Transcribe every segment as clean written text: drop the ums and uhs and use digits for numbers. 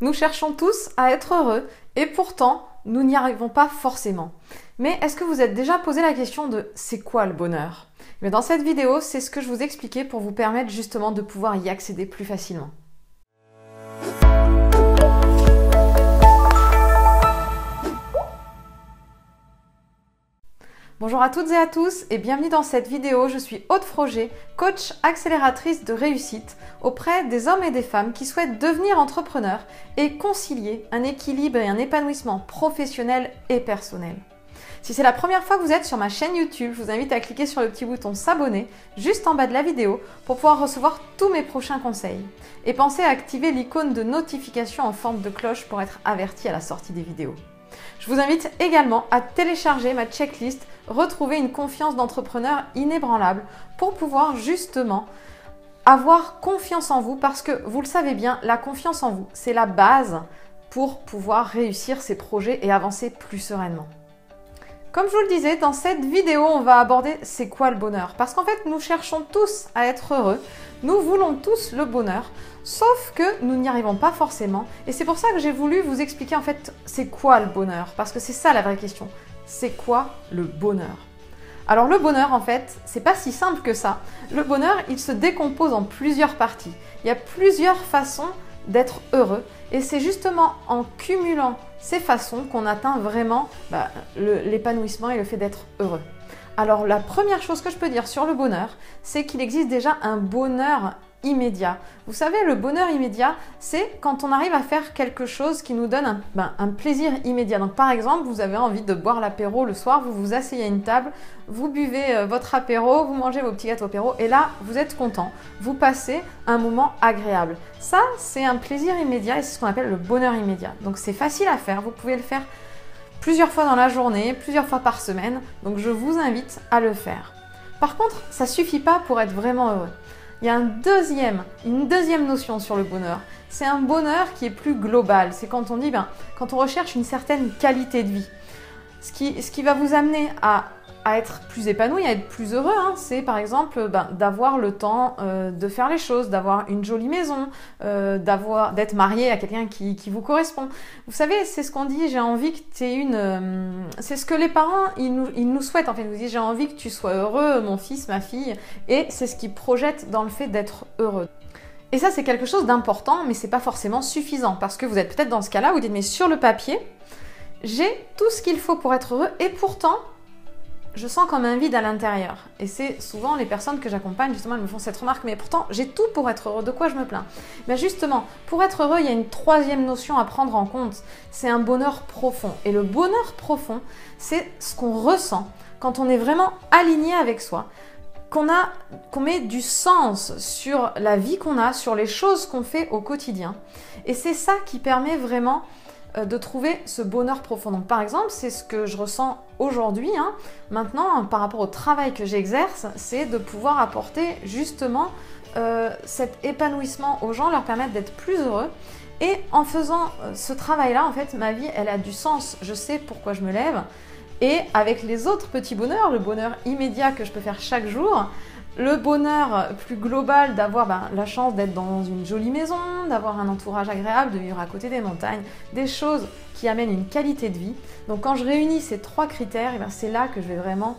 Nous cherchons tous à être heureux et pourtant, nous n'y arrivons pas forcément. Mais est-ce que vous êtes déjà posé la question de c'est quoi le bonheur? Mais dans cette vidéo, c'est ce que je vous expliquais pour vous permettre justement de pouvoir y accéder plus facilement. Bonjour à toutes et à tous et bienvenue dans cette vidéo. Je suis Aude Froger, coach accélératrice de réussite auprès des hommes et des femmes qui souhaitent devenir entrepreneurs et concilier un équilibre et un épanouissement professionnel et personnel. Si c'est la première fois que vous êtes sur ma chaîne YouTube, je vous invite à cliquer sur le petit bouton s'abonner juste en bas de la vidéo pour pouvoir recevoir tous mes prochains conseils. Et pensez à activer l'icône de notification en forme de cloche pour être averti à la sortie des vidéos. Je vous invite également à télécharger ma checklist Retrouver une confiance d'entrepreneur inébranlable pour pouvoir justement avoir confiance en vous parce que vous le savez bien, la confiance en vous, c'est la base pour pouvoir réussir ses projets et avancer plus sereinement. Comme je vous le disais, dans cette vidéo, on va aborder c'est quoi le bonheur. Parce qu'en fait, nous cherchons tous à être heureux, nous voulons tous le bonheur, sauf que nous n'y arrivons pas forcément. Et c'est pour ça que j'ai voulu vous expliquer en fait c'est quoi le bonheur. Parce que c'est ça la vraie question. C'est quoi le bonheur? Alors le bonheur en fait, c'est pas si simple que ça. Le bonheur, il se décompose en plusieurs parties. Il y a plusieurs façons d'être heureux et c'est justement en cumulant ces façons qu'on atteint vraiment l'épanouissement et le fait d'être heureux. Alors la première chose que je peux dire sur le bonheur, c'est qu'il existe déjà un bonheur immédiat. Vous savez, le bonheur immédiat, c'est quand on arrive à faire quelque chose qui nous donne un plaisir immédiat. Donc par exemple, vous avez envie de boire l'apéro le soir, vous vous asseyez à une table, vous buvez votre apéro, vous mangez vos petits gâteaux apéro et là, vous êtes content, vous passez un moment agréable. Ça, c'est un plaisir immédiat et c'est ce qu'on appelle le bonheur immédiat. Donc c'est facile à faire, vous pouvez le faire plusieurs fois dans la journée, plusieurs fois par semaine, donc je vous invite à le faire. Par contre, ça ne suffit pas pour être vraiment heureux. Il y a une deuxième notion sur le bonheur. C'est un bonheur qui est plus global. C'est quand on dit, quand on recherche une certaine qualité de vie. Ce qui va vous amener à être plus épanoui, à être plus heureux, c'est par exemple d'avoir le temps de faire les choses, d'avoir une jolie maison, d'être marié à quelqu'un qui vous correspond. Vous savez, c'est ce qu'on dit, j'ai envie que tu aies une... c'est ce que les parents, ils nous souhaitent en fait. Ils nous disent, j'ai envie que tu sois heureux, mon fils, ma fille. Et c'est ce qu'ils projettent dans le fait d'être heureux. Et ça, c'est quelque chose d'important, mais c'est pas forcément suffisant. Parce que vous êtes peut-être dans ce cas-là, vous dites, mais sur le papier, j'ai tout ce qu'il faut pour être heureux et pourtant, je sens comme un vide à l'intérieur. Et c'est souvent les personnes que j'accompagne, justement, elles me font cette remarque, mais pourtant, j'ai tout pour être heureux, de quoi je me plains? Mais justement, pour être heureux, il y a une troisième notion à prendre en compte, c'est un bonheur profond. Et le bonheur profond, c'est ce qu'on ressent quand on est vraiment aligné avec soi, qu'on met du sens sur la vie qu'on a, sur les choses qu'on fait au quotidien. Et c'est ça qui permet vraiment de trouver ce bonheur profond. Donc par exemple, c'est ce que je ressens aujourd'hui, maintenant par rapport au travail que j'exerce, c'est de pouvoir apporter justement cet épanouissement aux gens, leur permettre d'être plus heureux. Et en faisant ce travail-là, en fait, ma vie, elle a du sens. Je sais pourquoi je me lève. Et avec les autres petits bonheurs, le bonheur immédiat que je peux faire chaque jour, le bonheur plus global d'avoir la chance d'être dans une jolie maison, d'avoir un entourage agréable, de vivre à côté des montagnes, des choses qui amènent une qualité de vie. Donc quand je réunis ces trois critères, c'est là que je vais vraiment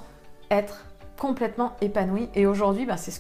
être complètement épanouie. Et aujourd'hui, c'est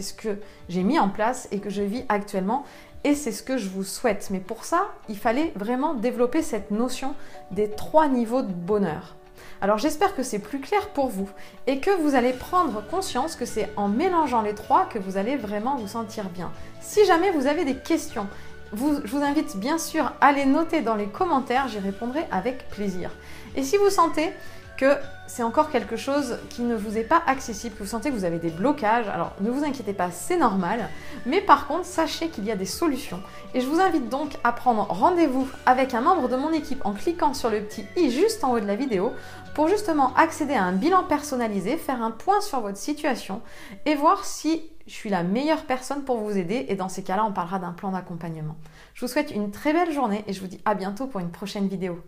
ce que j'ai mis en place et que je vis actuellement. Et c'est ce que je vous souhaite. Mais pour ça, il fallait vraiment développer cette notion des trois niveaux de bonheur. Alors j'espère que c'est plus clair pour vous et que vous allez prendre conscience que c'est en mélangeant les trois que vous allez vraiment vous sentir bien. Si jamais vous avez des questions, je vous invite bien sûr à les noter dans les commentaires, j'y répondrai avec plaisir. Et si vous sentez que c'est encore quelque chose qui ne vous est pas accessible, que vous sentez que vous avez des blocages, alors ne vous inquiétez pas, c'est normal. Mais par contre, sachez qu'il y a des solutions. Et je vous invite donc à prendre rendez-vous avec un membre de mon équipe en cliquant sur le petit i juste en haut de la vidéo pour justement accéder à un bilan personnalisé, faire un point sur votre situation et voir si je suis la meilleure personne pour vous aider. Et dans ces cas-là, on parlera d'un plan d'accompagnement. Je vous souhaite une très belle journée et je vous dis à bientôt pour une prochaine vidéo.